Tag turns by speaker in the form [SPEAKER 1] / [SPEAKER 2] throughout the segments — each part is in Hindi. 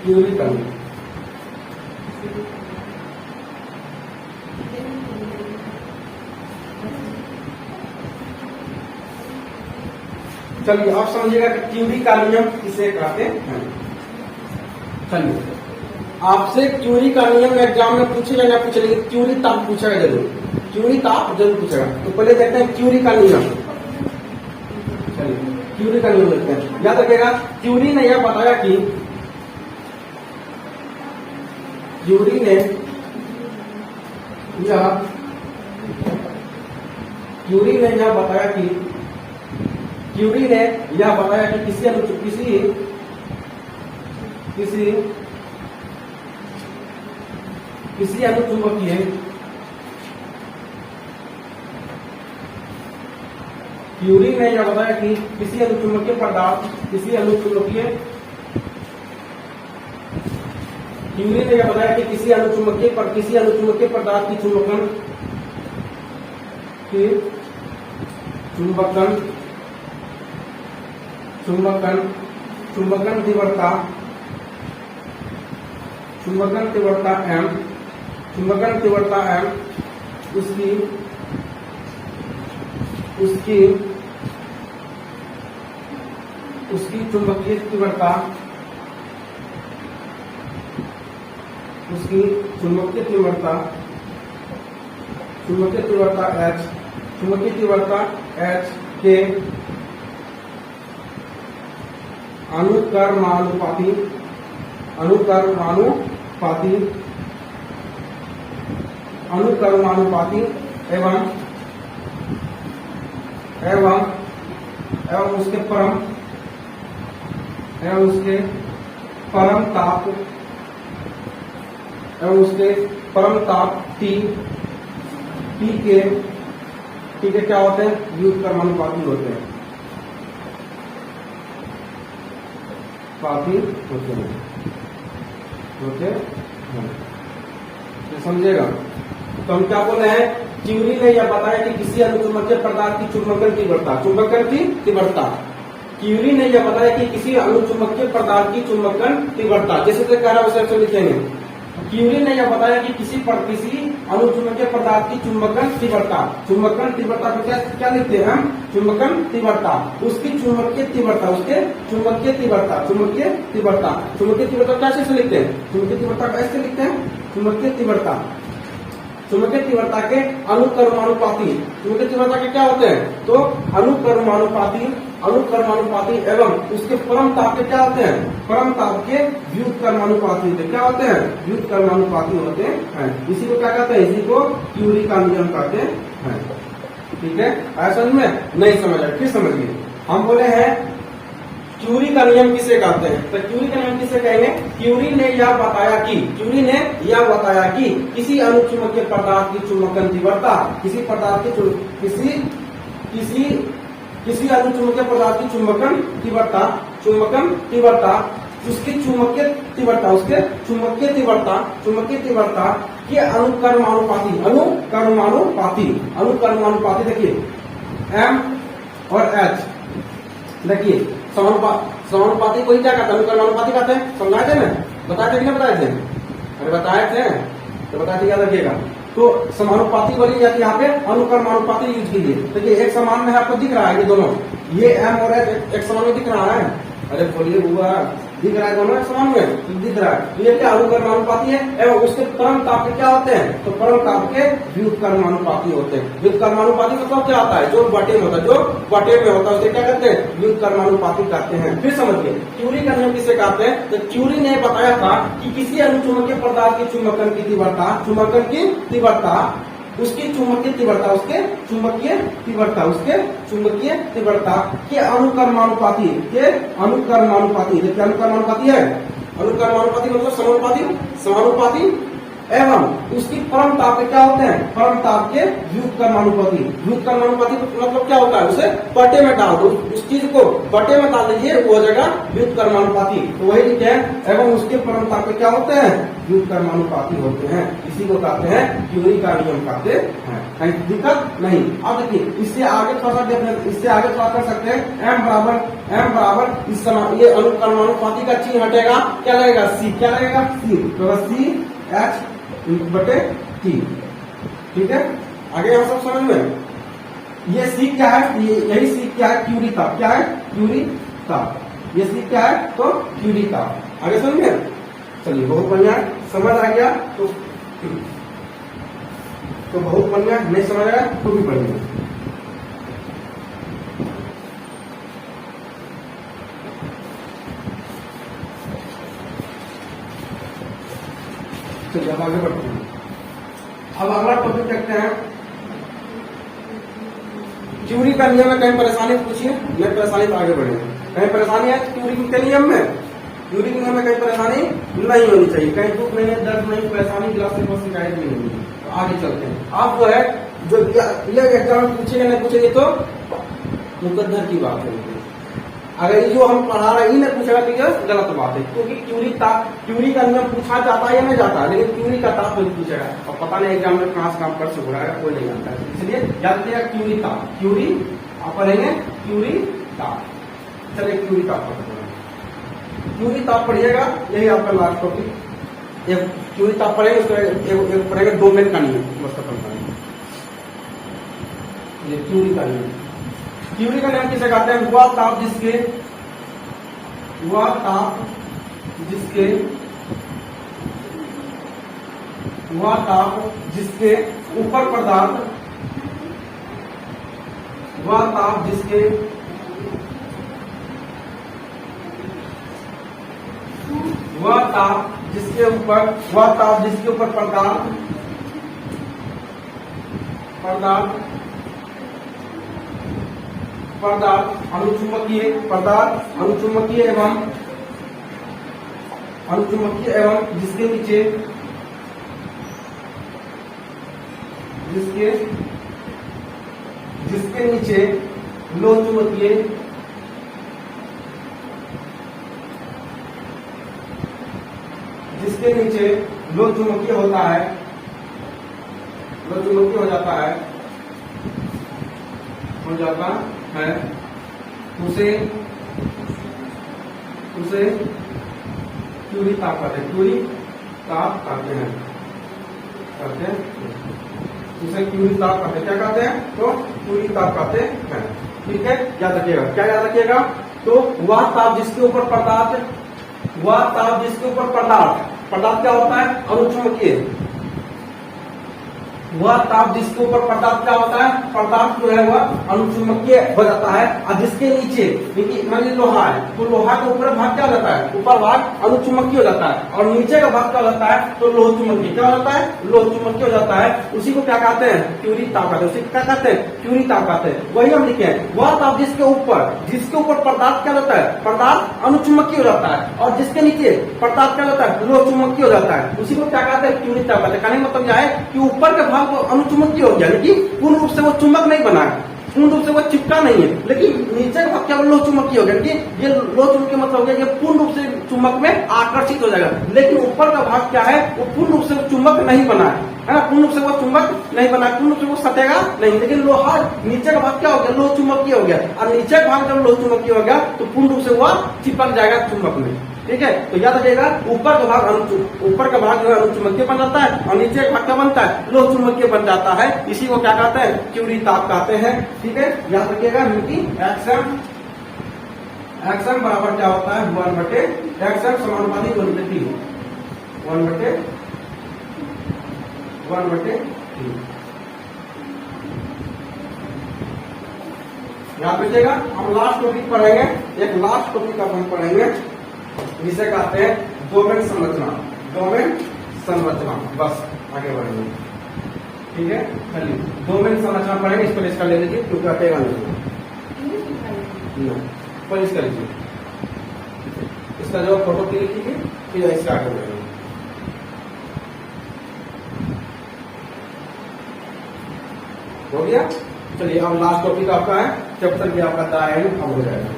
[SPEAKER 1] क्यूरिक अणु। चलिए आप समझिएगा कि क्यूरी का नियम किसे कहते हैं। चलिए आपसे क्यूरी का नियम एग्जाम में पूछेगा या पूछे, लेकिन क्यूरी ताप पूछेगा जरूर, क्यूरी ताप जरूर पूछेगा। तो पहले देखते हैं क्यूरी का नियम। चलिए क्यूरी का नियम देखते हैं। याद रखिएगा क्यूरी ने यह बताया कि क्यूरी ने यह बताया कि किसी अनुचुंबकीय क्यूरी ने यह बताया कि किसी अनुचुंबकीय पदार्थ क्यूरी ने यह बताया कि किसी अनुचुंबकीय पदार्थ की चुंबकन तीव्रता m उसकी चुंबकीय तीव्रता h के अनुक्रमानुपाती एवं उसके परम ताप T के क्या होते हैं, व्युत्क्रमानुपाती होते हैं, समझेगा। तो हम क्या बोल रहे हैं, क्यूरी ने यह बताया कि किसी अनुचुंबकीय पदार्थ की चुंबकन तीव्रता क्यूरी ने यह बताया कि किसी अनुचुंबकीय पदार्थ की चुंबकन तीव्रता, जैसे से कह रहा है उसे लिखेंगे। क्यूरी ने यह बताया कि किसी अनुचुंबकीय पदार्थ की चुंबकन तीव्रता को क्या लिखते हैं हम, चुंबकन तीव्रता, उसकी चुंबकीय तीव्रता कैसे से लिखते हैं, चुंबकीय तीव्रता कैसे लिखते हैं, चुंबकीय तीव्रता के अनुक्रमानुपाती, चुंबकीय तीव्रता के क्या होते हैं, तो अनुक्रमानुपाती एवं उसके परम ताप के क्या होते हैं, परम ताप के व्युत्क्रमानुपाती होते, क्या होते हैं, व्युत्क्रमानुपाती होते हैं। इसी को क्या कहते हैं, इसी को क्यूरी का नियम कहते हैं। ठीक है, ऐसा में नहीं समझ आए, फिर समझिए। हम बोले हैं क्यूरी का नियम किसे कहते हैं, तो क्यूरी का नियम किसे कहेंगे, क्यूरी ने यह बताया कि किसी अनुचुंबकीय पदार्थ की चुंबकन तीव्रता किसी अनुचुंबकीय पदार्थ की चुंबकन तीव्रता उसकी चुंबकीय तीव्रता के अनुक्रमानुपाती देखिए m और h, देखिए समानुपाती को ही क्या कहते हैं, अनुक्रमानुपाती कहते हैं। समझाए थे ना, बताए थे कि नहीं बताए थे, अरे बताए थे, तो बताए थे, याद रखिएगा। तो समानुपाती बोली जाती है, यहाँ पे अनुक्रमानुपाती यूज कीजिए। देखिए एक समान में आपको दिख रहा है, ये दोनों, ये m और h एक समान में दिख रहा है, अरे बोलिए हुआ दिख रहा है, दोनों एक समान में दिख रहा है। ये क्या अनुक्रमानुपाती है एवं उसके परम ताप के क्या होते हैं, तो परम ताप के व्युत्क्रमानुपाती होते हैं। व्युत्क्रमानुपाती मतलब क्या होता है, जो बटे में होता है उसे क्या कहते हैं, व्युत्क्रमानुपाती कहते हैं। फिर समझिए क्यूरी का नियम किसे कहते हैं, तो क्यूरी ने बताया था कि किसी अनुचुंबकीय पदार्थ की चुंबकन की तीव्रता उसकी चुंबकीय तीव्रता के अनुक्रमानुपाती देखिए अनुक्रमानुपाती है, अनुक्रमानुपाती मतलब समानुपाती एवं उसकी परम ताप के क्या होते हैं, परम ताप के व्युत्क्रमानुपाती। व्युत्क्रमानुपाती मतलब क्या होता है, उसे बटे में डाल दो, उस चीज को बटे में डाल दीजिए, वो हो जाएगा व्युत्क्रमानुपाती। तो वही लिखे हैं, एवं उसके परम ताप के क्या होते हैं, व्युत्क्रमानुपाती होते हैं। इसी को कहते हैं क्यूरी का नियम कहते हैं। कहीं दिक्कत नहीं। अब देखिए इससे आगे थोड़ा सा इससे आगे थोड़ा कर सकते हैं, एम बराबर इस समय ये अनुक्रमानुपाती का चिन्ह हटेगा, क्या लगेगा, सी, क्या लगेगा, सी, तो सी एच बटे टी। ठीक है, आगे हम सब समझ में। ये सी क्या है, यही सी क्या है, क्यूरी ताप। क्या है, क्यूरी ताप। ये सी क्या है, तो क्यूरी ताप। आगे समझिए, चलिए बहुत बढ़िया, समझ आ गया तो बहुत बढ़िया, नहीं समझ आया तो भी बढ़िया। चलिए अब आगे बढ़ते हैं। अब अगला टॉपिक देखते हैं, क्यूरी का नियम में कहीं परेशानी पूछिए, नहीं परेशानी तो आगे बढ़े। कहीं परेशानी है क्यूरी के नियम में, क्यूरी के नियम में कहीं परेशानी नहीं होनी चाहिए, कहीं दुख नहीं है, दर्द नहीं, परेशानी गिलास से कोई शिकायत नहीं होगी। तो आगे चलते हैं। आप जो है जो ये एग्जाम पूछेंगे नहीं पूछेंगे तो मुकद्दर की बात है। अगर ये जो हम पढ़ा रहे हैं नहीं पूछेगा तो ये गलत बात है, क्योंकि क्यूरी का नियम पूछा जाता है या नहीं जाता है, लेकिन क्यूरी का ताप कोई पूछेगा और पता नहीं एग्जाम में कहां से काम कर सकता है, कोई नहीं जानता है। इसलिए याद रखिएगा क्यूरी ताप, क्यूरी आप पढ़ेंगे क्यूरी ताप। चलिए क्यूरी ताप पढ़ते हैं। क्यूरी ताप पढ़िएगा, यही आपका लास्ट टॉपिक। एक क्यूरी ताप पढ़ेंगे, उसका पढ़ेंगे डोमेन का नियम, बस खत्म करेंगे। ये क्यूरी का नियम, क्यूरी का नियम किसे कहते हैं, वह ताप जिसके ऊपर पदार्थ, वह ताप जिसके ऊपर पदार्थ अनुचुंबकीय एवं जिसके नीचे लोह चुंबकीय होता है, उसे क्यूरी ताप कहते हैं, उसे क्यूरी ताप कहते हैं। क्या कहते हैं, तो क्यूरी ताप कहते हैं। ठीक है, याद रखिएगा, क्या याद रखिएगा, तो वह ताप जिसके ऊपर पदार्थ क्या होता है, अनुचुंबकीय। वह ताप जिसके ऊपर पदार्थ क्या होता है, पदार्थ जो है वह अनुचुंबकीय हो जाता है, और जिसके नीचे मान लीजिए लोहा है, तो लोहा के ऊपर भाग क्या हो जाता है, ऊपर भाग अनुचुंबकीय हो जाता है, और नीचे का भाग क्या हो जाता है, तो लोह चुंबकीय। क्या हो जाता है, लोह चुंबकीय हो जाता है। उसी को क्या कहते हैं, क्यूरी ताप कहते हैं। उसी को क्या कहते हैं, क्यूरी ताप कहते हैं। वही हम लिखे हैं, वह ताप जिसके ऊपर पदार्थ क्या होता है, पदार्थ अनुचुंबकीय हो जाता है, और जिसके नीचे पदार्थ क्या होता है, लोह चुंबकीय हो जाता है। उसी को क्या कहते हैं, क्यूरी ताप कहते हैं। कहने का मतलब क्या है कि ऊपर के भाग अनुचुंबकीय हो गया, लेकिन पूर्ण रूप से वो चुंबक नहीं बना है, पूर्ण रूप से वो चिपका नहीं है, लेकिन नीचे का भाग क्या लोह चुंबकीय हो गया। ये लोह चुंबकीय मतलब हो गया कि पूर्ण रूप से चुंबक में आकर्षित हो जाएगा, लेकिन ऊपर का भाग क्या है, वो पूर्ण रूप से चुंबक नहीं बना है ना, पूर्ण रूप से वो चुंबक नहीं बना, पूर्ण रूप से वो सटेगा नहीं, लेकिन लोहा नीचे का भाग क्या हो गया, लोह चुंबकीय हो गया, और नीचे का भाग जब लोह चुंबकीय हो गया तो पूर्ण रूप से वह चिपक जाएगा चुंबक में। ठीक है, तो याद रखिएगा, ऊपर का भाग जो है अनुचुंबकीय बन जाता है, और नीचे का भाग क्या बनता है, लोह चुंबकीय बन जाता है। इसी को क्या कहते हैं, क्यूरी ताप कहते हैं। ठीक है, याद रखिएगा, एक्शन बराबर क्या होता है, 1/, एक्शन समानुपाती 1/3, 1/3। याद रखिएगा, हम लास्ट टॉपिक पढ़ेंगे, एक लास्ट टॉपिक अब हम पढ़ेंगे जिसे कहते हैं डोमेन संरचना। बस आगे बढ़ेंगे। ठीक है, चलिए डोमेन संरचना पढ़ेंगे, इस पर इसका ले लीजिए क्योंकि हटेगा नहीं, पर इसका लीजिए, इसका जो फोटो क्लिक कीजिए, फिर इससे आगे बढ़ेंगे। गया। चलिए अब लास्ट टॉपिक आपका है चैप्टर भी आपका द एंड अब हो जाएगा।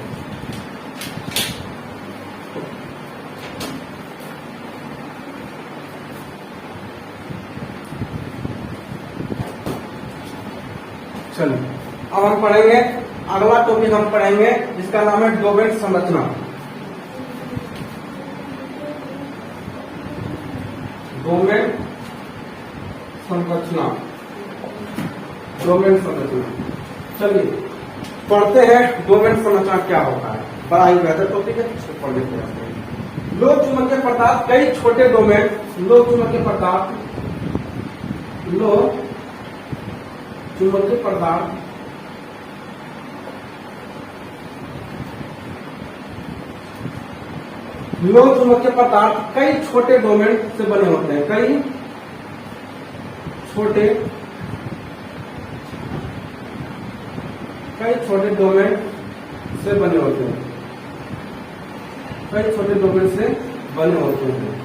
[SPEAKER 1] चलिए अब हम पढ़ेंगे अगला टॉपिक हम पढ़ेंगे जिसका नाम है डोमेन संरचना। डोमेन संरचना, डोमेन संरचना। चलिए पढ़ते हैं डोमेन संरचना क्या होता है। बड़ा ही बेहतर टॉपिक है, इसको पढ़ने के बाद लोक चुंबकीय पदार्थ कई छोटे डोमेन, लोक चुंबकीय पदार्थ, लोक चुंबकीय पदार्थ लोक चुंबकीय पदार्थ कई छोटे डोमेन से बने होते हैं, कई छोटे डोमेन से बने होते हैं, कई छोटे डोमेन से बने होते हैं।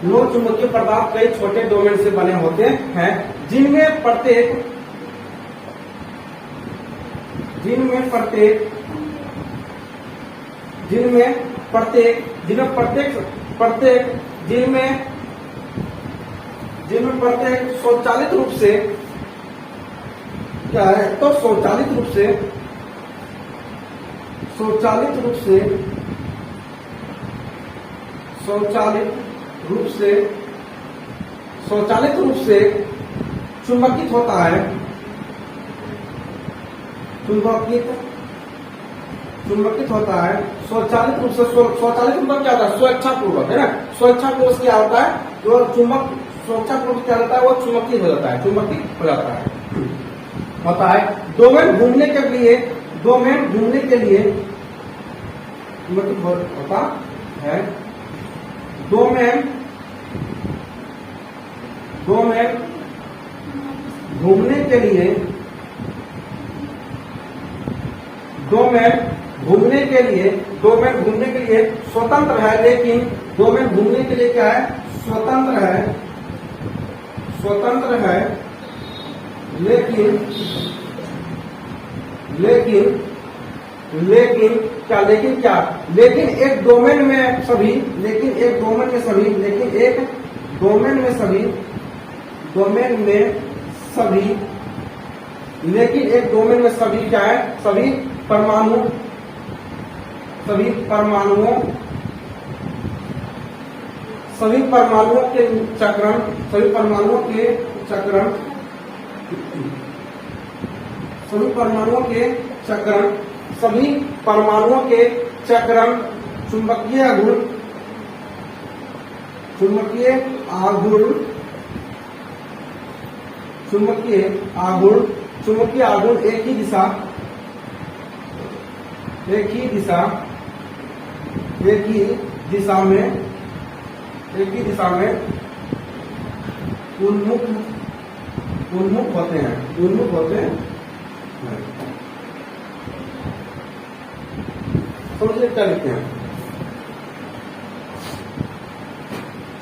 [SPEAKER 1] लोक चुंबकीय पदार्थ कई छोटे डोमेन से बने होते हैं जिनमें प्रत्येक स्वचालित रूप से क्या है, तो स्वचालित रूप से चुंबकित होता है, चुंबकित होता है स्वचालित रूप से। स्वचालित मतलब क्या होता है, स्वेच्छापूर्वक, है ना। स्वेच्छापूर्वक क्या होता है, जो चुंबक स्वेच्छापूर्वक क्या होता है, वो चुंबकित हो जाता है, चुंबकित हो जाता है, होता है। डोमेन घूमने के लिए मतलब होता है, डोमेन घूमने के लिए स्वतंत्र है, लेकिन डोमेन घूमने के लिए क्या है, स्वतंत्र है, लेकिन एक डोमेन में सभी, क्या है, सभी परमाणुओं के चक्रण, चुंबकीय आघूर्ण एक ही दिशा में उन्मुख होते हैं। समझिए क्या लिखते हैं।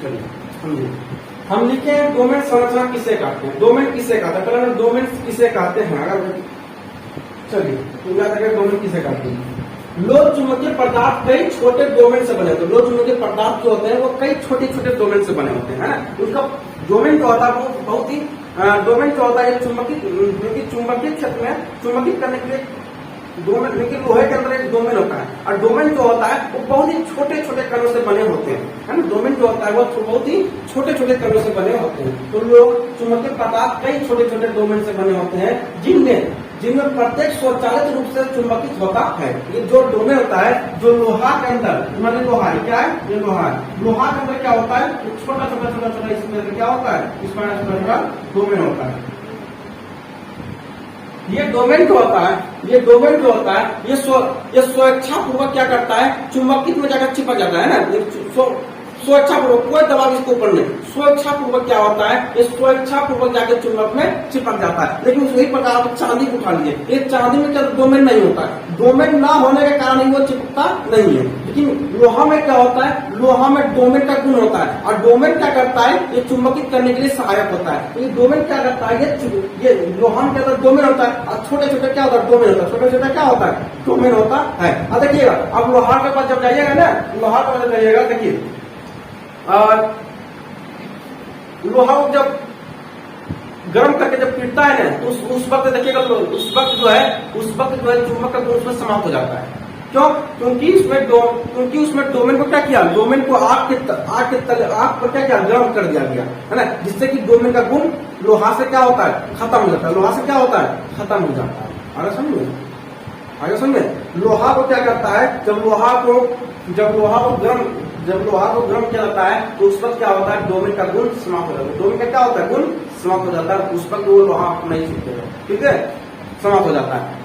[SPEAKER 1] चलिए हम लिखे हैं डोमेन संरचना किसे कहते हैं, पहले डोमेन किसे कहते हैं। अगर चलिए तो याद रखिए डोमेन किसे कहते हैं। लोक चुंबकीय पदार्थ कई छोटे डोमेन से बने होते हैं। लोक चुंबकीय पदार्थ जो होते हैं वो कई छोटे छोटे डोमेन से बने होते हैं, उनका डोमेन जो होता है वो बहुत ही डोमेन जो होता है चुंबकीय क्षेत्र में चुंबकित करने के लिए डोमेन, लेकिन लोहे के अंदर एक डोमेन होता है, और डोमेन जो होता है वो बहुत ही छोटे छोटे कणों से बने होते हैं, है ना। डोमेन जो होता है वो बहुत ही छोटे छोटे कणों से बने होते हैं। तो लोग चुंबकीय पदार्थ कई छोटे छोटे डोमेन से बने होते हैं जिनमें प्रत्येक स्वचालित रूप से चुंबकित होता है। ये जो डोमेन होता है, जो लोहा के अंदर, मतलब लोहा क्या है, ये लोहा है। लोहा के अंदर क्या होता है, छोटा इसमें क्या होता है, इसमें डोमेन होता है। ये डोमेन जो होता है ये स्वेच्छापूर्वक क्या करता है, चुंबकित में जाकर चिपक जाता है ना। स्वेच्छापूर्वक, कोई दबाव इसके ऊपर नहीं, स्वेच्छापूर्वक क्या होता है, ये स्वेच्छापूर्वक जाके चुंबक में चिपक जाता है। लेकिन उसी प्रकार आप चांदी को उठा लीजिए, ये चांदी में क्या डोमेन नहीं होता है, डोमेन ना होने के कारण ही वो चिपकता नहीं है। लेकिन लोहा में क्या होता है, लोहा में डोमेन का गुण होता है, और डोमेन क्या करता है, ये चुंबकित करने के लिए सहायक होता है। तो ये डोमेन क्या करता है, ये लोहा के अंदर डोमेन होता है, और छोटे छोटे क्या होता है, डोमेन होता है, छोटे छोटे क्या होता है, डोमेन होता है। अब देखिएगा, अब लोहा के पास जब जाइएगा ना, लोहा के पास जाइएगा, देखिए लोहा को जब गर्म करके जब पीटता है ना, तो उस वक्त देखिएगा, उस वक्त जो है चुंबक का गुण उसमें समाप्त हो जाता है। क्यों? क्योंकि उसमें डोमेन को क्या किया, डोमेन को आग पर क्या किया, गर्म कर दिया गया है ना, जिससे कि डोमेन का गुण लोहा से क्या होता है, खत्म हो जाता है, लोहा से क्या होता है, खत्म हो जाता है। आगे समझे, लोहा को क्या करता है, जब लोहा को गर्म किया जाता है, तो उस वक्त क्या होता है, डोमेन का गुण समाप्त हो जाता है। डोमेन का क्या होता है, गुण समाप्त हो जाता है, उस वक्त वो लोहा नहीं छूटेगा, ठीक है, समाप्त हो जाता है।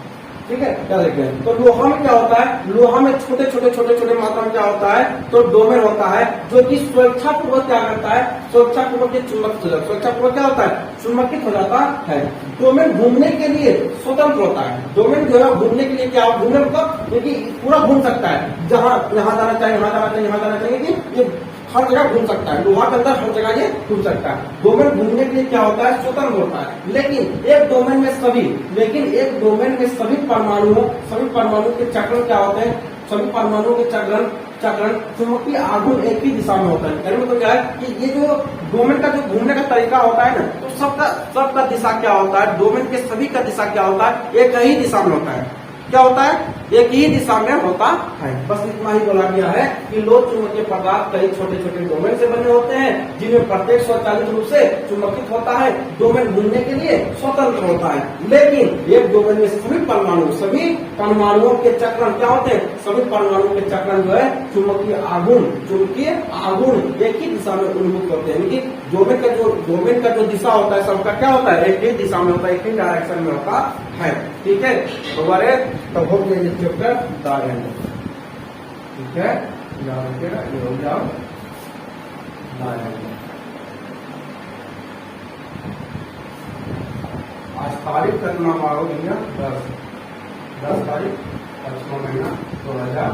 [SPEAKER 1] ठीक है, क्या देखते हैं, तो लोहा में क्या होता है, लोहा में छोटे छोटे मात्रा में क्या होता है, तो डोमेन होता है, जो कि स्वेच्छापूर्वक क्या करता है, स्वेच्छापूर्वक चुंबकित हो जाता है। स्वेच्छापूर्वक क्या होता है, चुंबकित हो जाता है। डोमेन घूमने के लिए स्वतंत्र होता है, डोमेन जो है घूमने के लिए क्या, घूमने मतलब क्योंकि पूरा घूम सकता है, जहां यहाँ जाना चाहिए, यहाँ जाना चाहिए, यहाँ जाना चाहिए, कि ये हर जगह घूम सकता है, लोहा के अंदर हर जगह ये घूम सकता है। डोमेन घूमने के लिए क्या होता है, स्वतंत्र होता है। लेकिन एक डोमेन में सभी परमाणुओं के चक्रण क्या होते हैं, सभी परमाणुओं के चक्रण चुंबकीय आघूर्ण एक ही दिशा में होता है। कहने में तो क्या है कि ये जो डोमेन का जो घूमने का तरीका होता है ना, तो सबका दिशा क्या होता है, डोमेन के सभी का दिशा क्या होता है, एक ही दिशा में होता है। क्या होता है, एक ही दिशा में होता है। बस इतना ही बोला गया है कि लोह चुंबकीय पदार्थ कई छोटे छोटे डोमेन से बने होते हैं, जिनमें प्रत्येक स्वचालित रूप से चुंबकित होता है, डोमेन घूमने के लिए स्वतंत्र होता है। लेकिन एक डोमेन में सभी परमाणुओं के चक्रण क्या होते हैं, सभी परमाणुओं के चक्रण जो है चुंबकीय आघूर्ण एक ही दिशा में उन्मुख होते हैं। यानी डोमेन का जो दिशा होता है, सबका क्या होता है, एक ही दिशा में होता है, एक ही डायरेक्शन में होता है। ठीक है, तो हो गया ये चैप्टर दाएं, ठीक है, याद रखिएगा, ये हो जाओ दाएं। आज तारीख कितना मारो भैया, 10 तारीख 8वां महीना 2000।